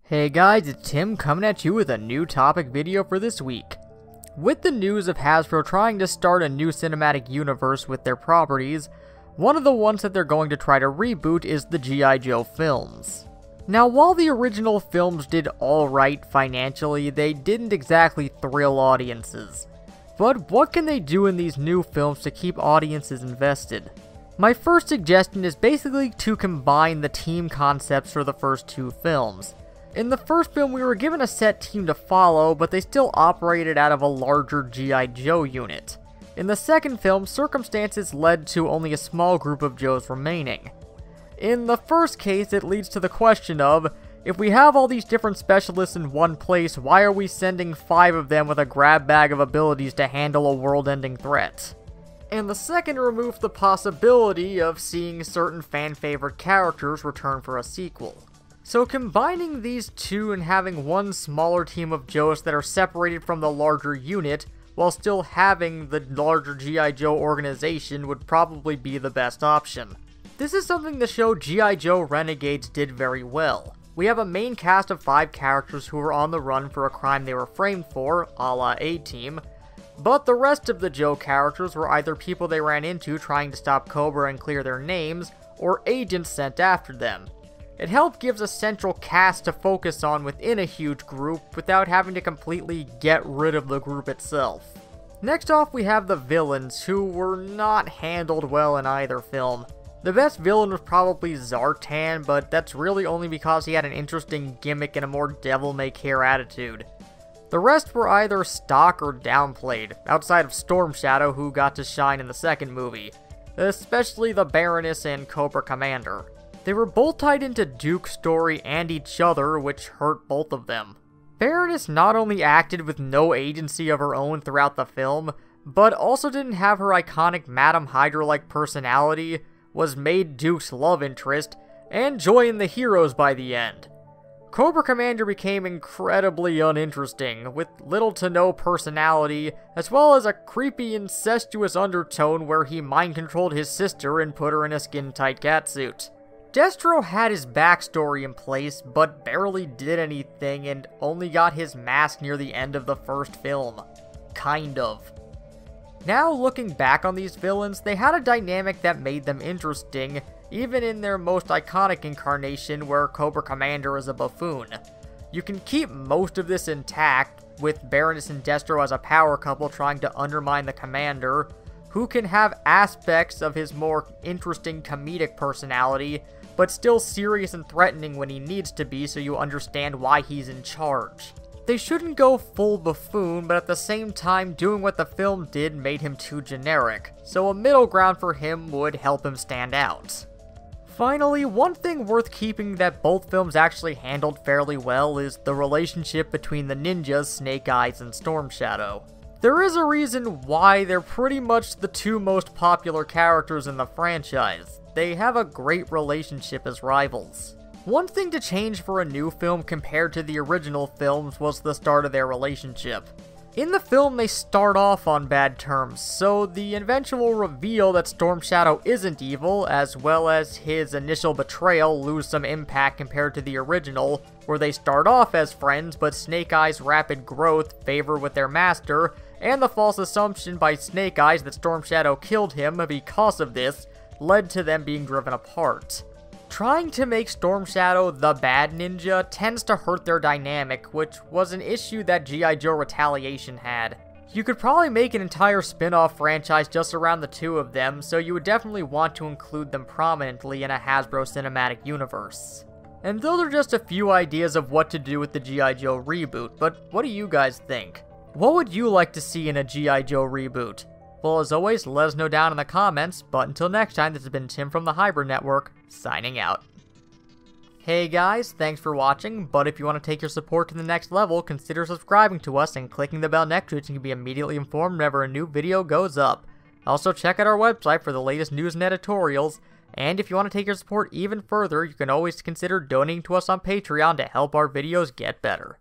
Hey guys, it's Tim coming at you with a new topic video for this week. With the news of Hasbro trying to start a new cinematic universe with their properties, one of the ones that they're going to try to reboot is the G.I. Joe films. Now, while the original films did alright financially, they didn't exactly thrill audiences. But what can they do in these new films to keep audiences invested? My first suggestion is basically to combine the team concepts for the first two films. In the first film, we were given a set team to follow, but they still operated out of a larger G.I. Joe unit. In the second film, circumstances led to only a small group of Joes remaining. In the first case, it leads to the question of, if we have all these different specialists in one place, why are we sending 5 of them with a grab bag of abilities to handle a world-ending threat? And the second removed the possibility of seeing certain fan-favorite characters return for a sequel. So combining these two and having one smaller team of Joes that are separated from the larger unit, while still having the larger G.I. Joe organization would probably be the best option. This is something the show G.I. Joe Renegades did very well. We have a main cast of 5 characters who are on the run for a crime they were framed for, a la A-Team, but the rest of the Joe characters were either people they ran into trying to stop Cobra and clear their names, or agents sent after them. It helped gives a central cast to focus on within a huge group without having to completely get rid of the group itself. Next off, we have the villains, who were not handled well in either film. The best villain was probably Zartan, but that's really only because he had an interesting gimmick and a more devil-may-care attitude. The rest were either stock or downplayed, outside of Storm Shadow, who got to shine in the second movie, especially the Baroness and Cobra Commander. They were both tied into Duke's story and each other, which hurt both of them. Baroness not only acted with no agency of her own throughout the film, but also didn't have her iconic Madame Hydra-like personality, was made Duke's love interest, and joined the heroes by the end. Cobra Commander became incredibly uninteresting, with little to no personality, as well as a creepy incestuous undertone where he mind-controlled his sister and put her in a skin-tight catsuit. Destro had his backstory in place, but barely did anything and only got his mask near the end of the first film. Kind of. Now, looking back on these villains, they had a dynamic that made them interesting, even in their most iconic incarnation where Cobra Commander is a buffoon. You can keep most of this intact, with Baroness and Destro as a power couple trying to undermine the Commander, who can have aspects of his more interesting comedic personality, but still serious and threatening when he needs to be so you understand why he's in charge. They shouldn't go full buffoon, but at the same time doing what the film did made him too generic, so a middle ground for him would help him stand out. Finally, one thing worth keeping that both films actually handled fairly well is the relationship between the ninjas Snake Eyes and Storm Shadow. There is a reason why they're pretty much the two most popular characters in the franchise. They have a great relationship as rivals. One thing to change for a new film compared to the original films was the start of their relationship. In the film, they start off on bad terms, so the eventual reveal that Storm Shadow isn't evil, as well as his initial betrayal, lose some impact compared to the original, where they start off as friends, but Snake Eyes' rapid growth, favor with their master, and the false assumption by Snake Eyes that Storm Shadow killed him because of this, led to them being driven apart. Trying to make Storm Shadow the bad ninja tends to hurt their dynamic, which was an issue that G.I. Joe Retaliation had. You could probably make an entire spin-off franchise just around the two of them, so you would definitely want to include them prominently in a Hasbro cinematic universe. And those are just a few ideas of what to do with the G.I. Joe reboot, but what do you guys think? What would you like to see in a G.I. Joe reboot? Well, as always, let us know down in the comments, but until next time, this has been Tim from the Hybrid Network, signing out. Hey guys, thanks for watching, but if you want to take your support to the next level, consider subscribing to us and clicking the bell next to it so you can be immediately informed whenever a new video goes up. Also, check out our website for the latest news and editorials, and if you want to take your support even further, you can always consider donating to us on Patreon to help our videos get better.